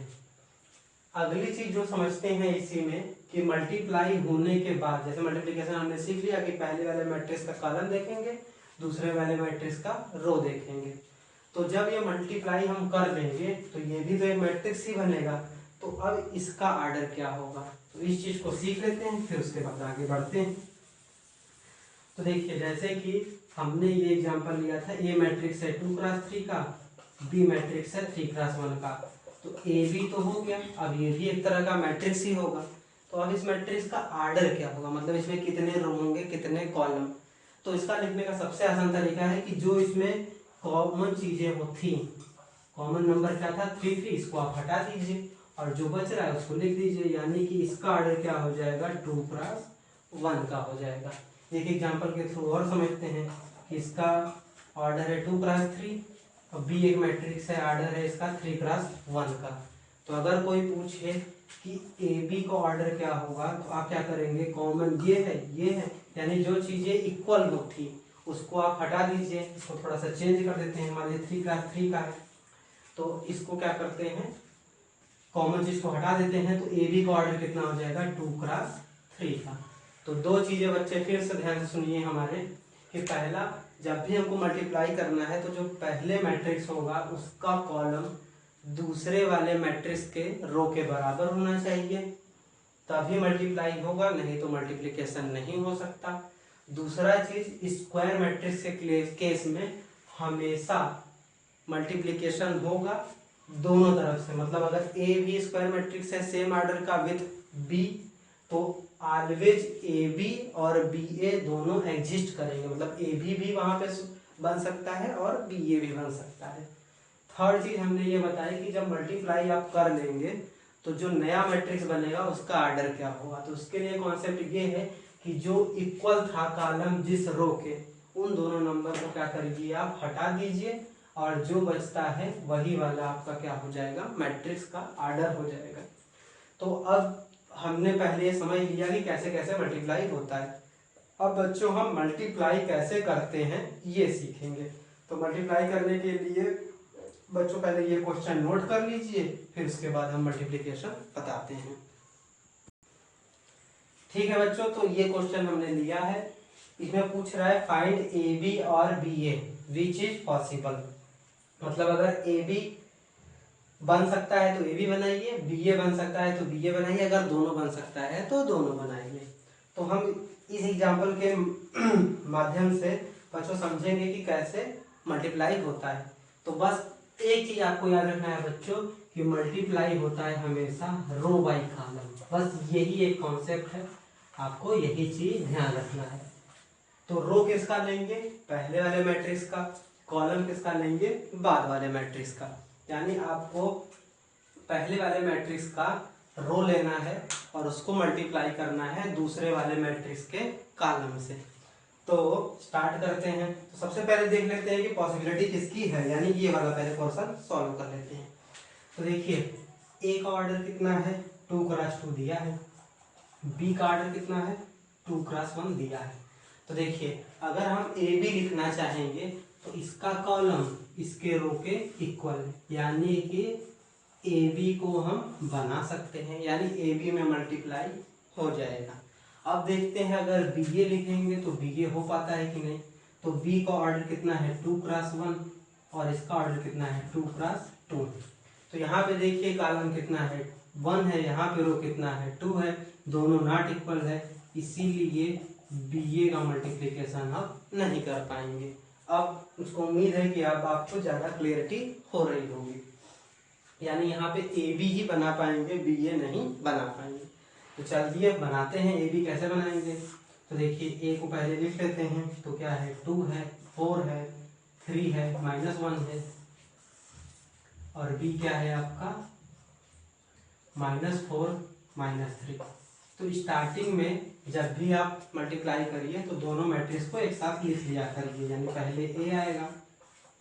अगली चीज जो समझते हैं इसी में कि मल्टीप्लाई होने के बाद, जैसे मल्टीप्लिकेशन हमने सीख लिया कि पहले वाले मैट्रिक्स का कॉलम देखेंगे, दूसरे वाले मैट्रिक्स का रो देखेंगे। तो जब ये मल्टीप्लाई हम कर देंगे तो ये भी तो एक मैट्रिक्स ही बनेगा। तो अब इसका आर्डर क्या होगा, तो इस चीज को सीख लेते हैं, फिर उसके बाद आगे बढ़ते हैं। तो देखिए जैसे कि हमने ये एग्जांपल लिया था, ए मैट्रिक्स है 2x3 का, बी मैट्रिक्स है 3x1 का। तो ए बी तो हो गया, अब ये भी एक तरह का मैट्रिक्स ही होगा। तो अब इस मैट्रिक्स का आर्डर क्या होगा, मतलब इसमें कितने रो होंगे, कितने कॉलम। तो इसका लिखने का सबसे आसान तरीका है कि जो इसमें कॉमन चीजें हो थी, कॉमन नंबर क्या था 3 3, इसको आप हटा दीजिए और जो बच रहा है उसको लिख दीजिए, यानी कि इसका आर्डर क्या हो जाएगा 2x1 का हो जाएगा। एक एग्जांपल के थ्रू और समझते हैं कि इसका ऑर्डर है 2x3 और बी एक मैट्रिक्स है, ऑर्डर है इसका 3x1 का। तो अगर कोई पूछे कि ए बी का ऑर्डर क्या होगा, तो आप क्या करेंगे, कॉमन ये है, यानी जो चीजें इक्वल हो थी उसको आप हटा दीजिए। इसको थोड़ा सा चेंज कर देते हैं, मान लीजिए 3x3 का है, तो इसको क्या करते हैं, कॉमन चीज को हटा देते हैं, तो ए बी का ऑर्डर कितना हो जाएगा 2x3 का। तो दो चीजें बच्चे फिर से ध्यान से सुनिए हमारे, कि पहला, जब भी हमको मल्टीप्लाई करना है तो जो पहले मैट्रिक्स होगा उसका कॉलम दूसरे वाले मैट्रिक्स के रो के बराबर होना चाहिए, तभी मल्टीप्लाई होगा, नहीं तो मल्टीप्लिकेशन नहीं हो सकता। दूसरा चीज, स्क्वायर मैट्रिक्स के केस में हमेशा मल्टीप्लिकेशन होगा दोनों तरफ से, मतलब अगर ए भी स्क्वायर मैट्रिक्स है सेम ऑर्डर का विथ बी, तो ऑलवेज ए बी और बी ए दोनों एग्जिस्ट करेंगे, मतलब ए भी वहां पे बन सकता है और बी ए भी बन सकता है। थर्ड चीज हमने ये बताई कि जब मल्टीप्लाई आप कर लेंगे तो जो नया मैट्रिक्स बनेगा उसका ऑर्डर क्या होगा। तो उसके लिए कॉन्सेप्ट ये है कि जो इक्वल था कॉलम जिस रो के, उन दोनों नंबर को क्या करिए आप हटा दीजिए, और जो बचता है वही वाला आपका क्या हो जाएगा, मैट्रिक्स का ऑर्डर हो जाएगा। तो अब हमने पहले ये समझ लिया कि कैसे कैसे मल्टीप्लाई होता है। अब बच्चों हम मल्टीप्लाई कैसे करते हैं ये सीखेंगे। तो मल्टीप्लाई करने के लिए बच्चों पहले ये क्वेश्चन नोट कर लीजिए, फिर उसके बाद हम मल्टीप्लिकेशन बताते हैं। ठीक है बच्चों, तो ये क्वेश्चन हमने लिया है, इसमें पूछ रहा है फाइंड ए बी और B A which is possible. मतलब अगर ए बी बन सकता है तो ए बी बनाइए, बी ए बन सकता है तो बी ए बनाइए, अगर दोनों बन सकता है तो दोनों बनाइए। तो हम इस एग्जाम्पल के माध्यम से बच्चों समझेंगे कि कैसे मल्टीप्लाई होता है। तो बस एक चीज आपको याद रखना है बच्चों कि मल्टीप्लाई होता है हमेशा रो बाई कॉलम, बस यही एक कॉन्सेप्ट है, आपको यही चीज ध्यान रखना है। तो रो किसका लेंगे, पहले वाले मैट्रिक्स का, कॉलम किसका लेंगे, बाद वाले मैट्रिक्स का। यानी आपको पहले वाले मैट्रिक्स का रो लेना है और उसको मल्टीप्लाई करना है दूसरे वाले मैट्रिक्स के कॉलम से। तो स्टार्ट करते हैं। तो सबसे पहले देख लेते हैं कि पॉसिबिलिटी किसकी है, यानी ये वाला पहले पोर्शन सॉल्व कर लेते हैं। तो देखिए ए का ऑर्डर कितना है, 2x2 दिया है, बी का ऑर्डर कितना है, 2x1 दिया है। तो देखिए अगर हम ए बी लिखना चाहेंगे तो इसका कॉलम इसके रो के इक्वल है, यानी कि ए बी को हम बना सकते हैं, यानी ए बी में मल्टीप्लाई हो जाएगा। अब देखते हैं अगर बी ए लिखेंगे तो बी ए हो पाता है कि नहीं। तो बी का ऑर्डर कितना है, 2x1 और इसका ऑर्डर कितना है, 2x2। तो यहाँ पे देखिए कॉलम कितना है, 1 है, यहाँ पे रो कितना है, 2 है, दोनों नॉट इक्वल है, इसीलिए बी ए का मल्टीप्लिकेशन आप नहीं कर पाएंगे। अब उसको उम्मीद है कि अब आपको ज़्यादा क्लियरिटी हो रही होगी, यानी यहाँ पे ए बी ही बना पाएंगे, बी ए नहीं बना पाएंगे। तो चलिए बनाते हैं ए बी कैसे बनाएंगे। तो देखिए ए को पहले लिख लेते हैं। तो क्या है, 2 है, 4 है, 3 है, -1 है, और बी क्या है आपका -4 -3। तो स्टार्टिंग में जब भी आप मल्टीप्लाई करिए तो दोनों मैट्रिक्स को एक साथ लिख लिया करिए, यानी पहले ए आएगा।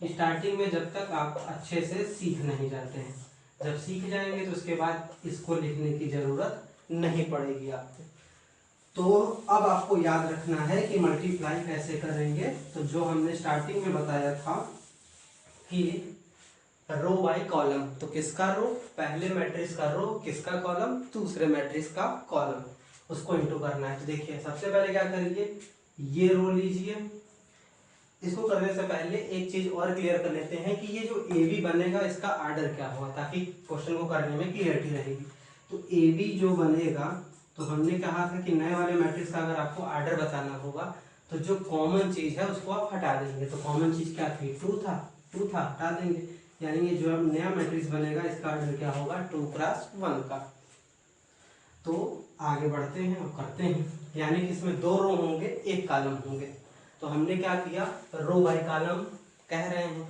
स्टार्टिंग में जब तक आप अच्छे से सीख नहीं जाते हैं, जब सीख जाएंगे तो उसके बाद इसको लिखने की जरूरत नहीं पड़ेगी आपको। तो अब आपको याद रखना है कि मल्टीप्लाई कैसे करेंगे। तो जो हमने स्टार्टिंग में बताया था कि रो बाय कॉलम, तो किसका रो, पहले मैट्रिक्स का रो, किसका कॉलम, दूसरे मैट्रिक्स का कॉलम, उसको इंटू करना है। तो देखिए सबसे पहले क्या करिए, ये रो लीजिए। इसको करने से पहले एक चीज और क्लियर कर लेते हैं कि ये जो ए बी बनेगा इसका ऑर्डर क्या होगा, ताकि क्वेश्चन को करने में क्लियरिटी रहेगी। तो ए बी जो बनेगा, तो हमने कहा था कि नए वाले मैट्रिक्स का अगर आपको ऑर्डर बताना होगा तो जो कॉमन चीज है उसको आप हटा देंगे। तो कॉमन चीज क्या थी, 2 था, हटा देंगे, यानी ये जो अब नया मैट्रिक्स बनेगा इसका ऑर्डर क्या होगा, 2x1 का। तो आगे बढ़ते हैं और करते हैं, यानी कि इसमें 2 रो होंगे, 1 कॉलम होंगे। तो हमने क्या किया, रो बाय कॉलम कह रहे हैं।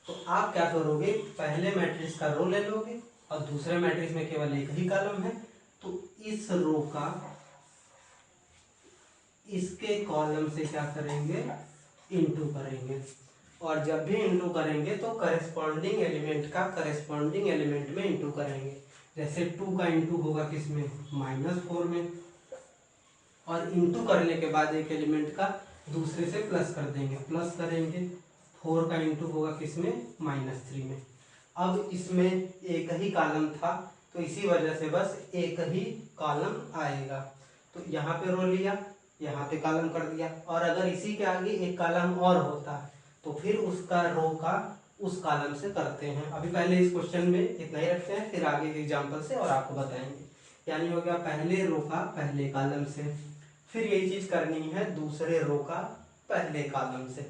तो आप क्या करोगे, पहले मैट्रिक्स का रो ले लोगे और दूसरे मैट्रिक्स में केवल एक ही कॉलम है, तो इस रो का इसके कॉलम से क्या करेंगे, इंटू करेंगे। और जब भी इंटू करेंगे तो करेस्पॉन्डिंग एलिमेंट का करेस्पॉन्डिंग एलिमेंट में इंटू करेंगे। जैसे 2 का इंटू होगा किसमें, -4 में, और इंटू करने के बाद एक एलिमेंट का दूसरे से प्लस कर देंगे, प्लस करेंगे। 4 का इंटू होगा किसमें, -3 में। अब इसमें एक ही कॉलम था तो इसी वजह से बस एक ही कॉलम आएगा। तो यहाँ पे रो लिया, यहाँ पे कॉलम कर दिया, और अगर इसी के आगे एक कॉलम और होता तो फिर उसका रो का उस कॉलम से करते हैं। अभी पहले इस क्वेश्चन में इतना ही रखते हैं, फिर आगे के एग्जाम्पल से और आपको बताएंगे। यानी हो गया पहले रो का पहले कॉलम से, फिर यही चीज करनी है दूसरे रो का पहले कॉलम से।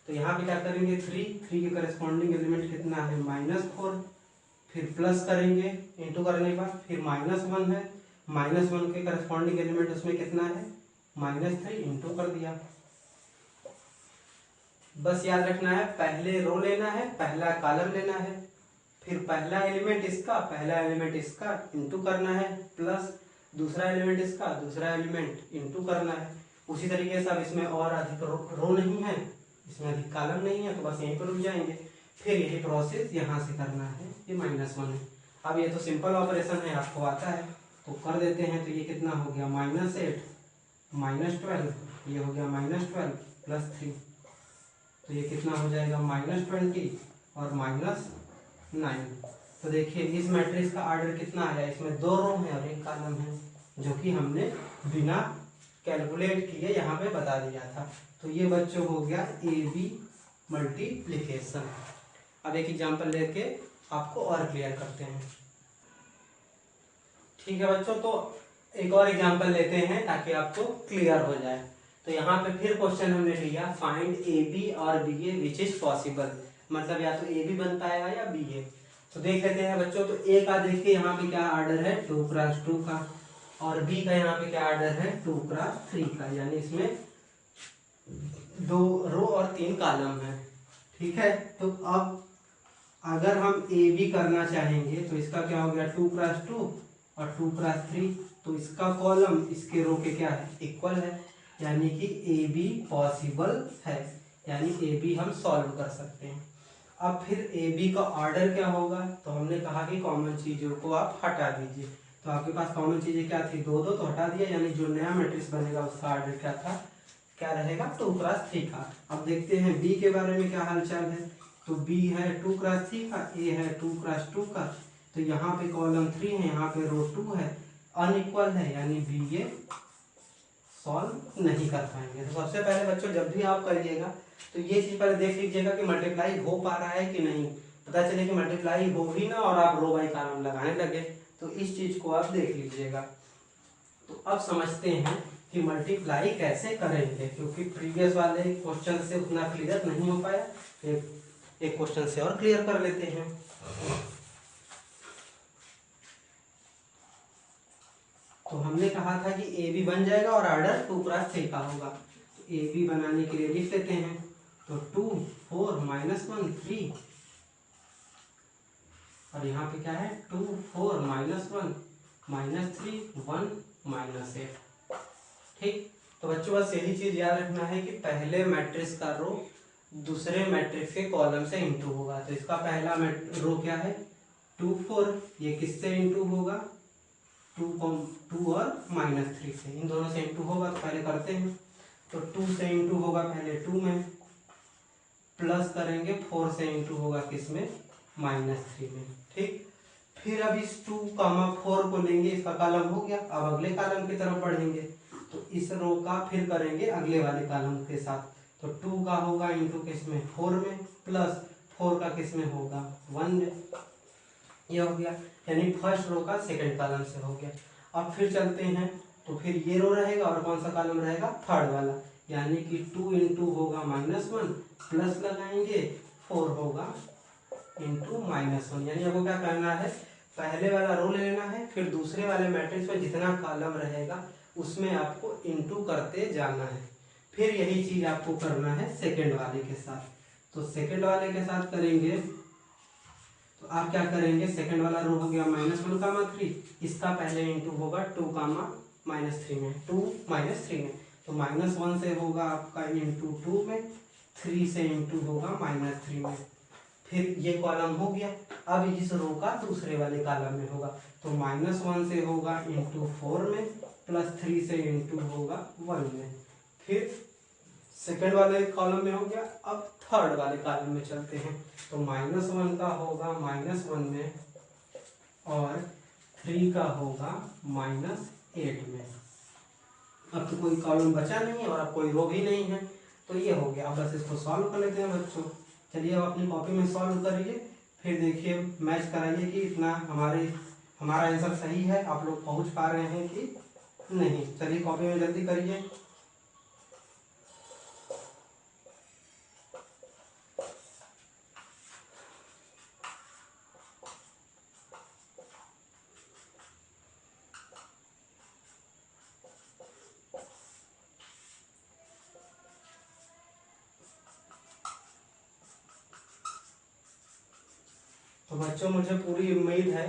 तो यहाँ पे क्या करेंगे, 3 के करस्पॉन्डिंग एलिमेंट कितना है, -4, फिर प्लस करेंगे इंटू करने के बाद, फिर -1 है, -1 के करस्पॉन्डिंग एलिमेंट उसमें कितना है, -3, इंटू कर दिया। बस याद रखना है पहले रो लेना है, पहला कॉलम लेना है, फिर पहला एलिमेंट इसका, पहला एलिमेंट इसका इंटू करना है, प्लस दूसरा एलिमेंट इसका, दूसरा एलिमेंट इंटू करना है। उसी तरीके से अब इसमें और अधिक रो नहीं है, इसमें अधिक कॉलम नहीं है, तो बस यहीं पर रुक जाएंगे। फिर यही प्रोसेस यहाँ से करना है, ये -1 है। अब ये तो सिंपल ऑपरेशन है, आपको आता है तो कर देते हैं। तो ये कितना हो गया, -8 -12, ये हो गया -12 + 3, तो ये कितना हो जाएगा, -20 और -9। तो देखिए इस मैट्रिक्स का ऑर्डर कितना आया, इसमें 2 रो है और 1 कॉलम है, जो कि हमने बिना कैलकुलेट किए यहाँ पे बता दिया था। तो ये बच्चों हो गया ए बी मल्टीप्लिकेशन। अब एक एग्जांपल लेके आपको और क्लियर करते हैं। ठीक है बच्चों, तो एक और एग्जांपल लेते हैं ताकि आपको क्लियर हो जाए। तो यहाँ पे फिर क्वेश्चन हमने लिया, फाइंड ए बी और B A which is possible. मतलब या तो ए भी बन पाएगा या बी ए। तो देख लेते हैं बच्चों। तो ए का देखिए यहाँ पे क्या ऑर्डर है 2x2 का, और बी का यहाँ पे क्या ऑर्डर है 2x3 का, यानी इसमें 2 रो और 3 कॉलम है। ठीक है, तो अब अगर हम ए बी करना चाहेंगे तो इसका क्या हो गया 2x2 और 2x3, तो इसका कॉलम इसके रो के क्या है इक्वल है, यानी कि ए बी पॉसिबल है, यानी ए बी हम सॉल्व कर सकते हैं। अब फिर ए बी का ऑर्डर क्या होगा, तो हमने कहा कि कॉमन चीजों को आप हटा दीजिए। तो आपके पास कॉमन चीजें क्या थी 2 2, तो हटा दिया, यानी जो नया मैट्रिक्स बनेगा उसका ऑर्डर क्या था, क्या रहेगा 2x3 का। अब देखते हैं बी के बारे में क्या हालचाल है। तो बी है 2x3 का, ए है 2x2 का, तो यहाँ पे कॉलम 3 है, यहाँ पे रो 2 है, अनइक्वल है, यानी बी ए सॉल्व नहीं कर पाएंगे। तो सबसे पहले बच्चों जब भी आप करिएगा तो ये चीज पहले देख लीजिएगा कि मल्टीप्लाई हो पा रहा है कि नहीं। पता चले कि मल्टीप्लाई हो भी ना और आप रो बाई कॉलम लगाने लगे, तो इस चीज को आप देख लीजिएगा। तो अब समझते हैं कि मल्टीप्लाई कैसे करेंगे, क्योंकि प्रीवियस वाले क्वेश्चन से उतना क्लियर नहीं हो पाया। एक क्वेश्चन से और क्लियर कर लेते हैं। तो हमने कहा था कि ए बी बन जाएगा और ऑर्डर 2x3 का होगा। तो ए बी बनाने के लिए लिख लेते हैं। तो 2 4 -1 3, और यहाँ पे क्या है 2 4 -1 -3 1 -8। ठीक, तो बच्चों बस यही चीज याद रखना है कि पहले मैट्रिक्स का रो दूसरे मैट्रिक्स के कॉलम से इंटू होगा। तो इसका पहला रो क्या है 2 4, ये किससे इंटू होगा 2 और -3 से, इन दोनों से इंटू होगा। तो पहले करते हैं। तो 2 से इंटू होगा पहले 2 में, प्लस करेंगे 4 से इंटू होगा किसमें -3 में। ठीक, फिर अब इस 2, 4 को लेंगे, इसका कॉलम हो गया। अब अगले कॉलम की तरफ बढ़ेंगे, तो इस रो का फिर करेंगे अगले वाले कॉलम के साथ। तो 2 का होगा इंटू किसमें 4 में, प्लस 4 का किसमें होगा 1 में, ये हो गया, यानी फर्स्ट रो का सेकंड कॉलम से हो गया। अब फिर चलते हैं, तो फिर ये रो रहेगा और कौन सा कॉलम रहेगा थर्ड वाला, यानी कि 2 इंटू होगा -1, प्लस लगाएंगे 4 होगा इंटू -1, यानी आपको क्या करना है पहले वाला रो ले लेना है, फिर दूसरे वाले मैट्रिक्स में जितना कॉलम रहेगा उसमें आपको इंटू करते जाना है। फिर यही चीज आपको करना है सेकंड वाले के साथ। तो सेकंड वाले के साथ करेंगे, तो आप क्या करेंगे सेकंड वाला रो हो गया -1, 3, इसका पहले इंटू होगा 2, -3 में, 2 -3 में, तो -1 से होगा आपका इंटू 2 में, 3 से इंटू होगा -3 में। फिर ये कॉलम हो गया। अब इस रो का दूसरे वाले कॉलम में होगा, तो -1 से होगा इंटू 4 में, प्लस 3 से इंटू होगा 1 में। फिर सेकेंड वाले कॉलम में हो गया। अब थर्ड वाले कॉलम में चलते हैं, तो -1 का होगा -1 में, और 3 का होगा -8 में। अब तो कोई कॉलम बचा नहीं है और अब कोई रो भी नहीं है, तो ये हो गया। अब बस इसको सॉल्व कर लेते हैं बच्चों। चलिए अब अपनी कॉपी में सॉल्व करिए, फिर देखिए मैच कराइए कि इतना हमारा आंसर सही है, आप लोग पहुंच पा रहे हैं कि नहीं। चलिए कॉपी में जल्दी करिए। तो बच्चों मुझे पूरी उम्मीद है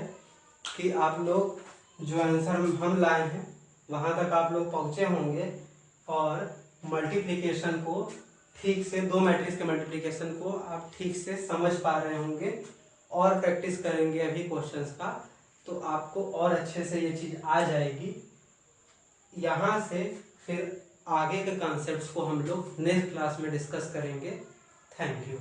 कि आप लोग जो आंसर हम लाए हैं वहाँ तक आप लोग पहुँचे होंगे, और मल्टीप्लिकेशन को ठीक से, दो मैट्रिक्स के मल्टीप्लिकेशन को आप ठीक से समझ पा रहे होंगे, और प्रैक्टिस करेंगे अभी क्वेश्चंस का, तो आपको और अच्छे से ये चीज़ आ जाएगी। यहाँ से फिर आगे के कॉन्सेप्ट्स को हम लोग नेक्स्ट क्लास में डिस्कस करेंगे। Thank you.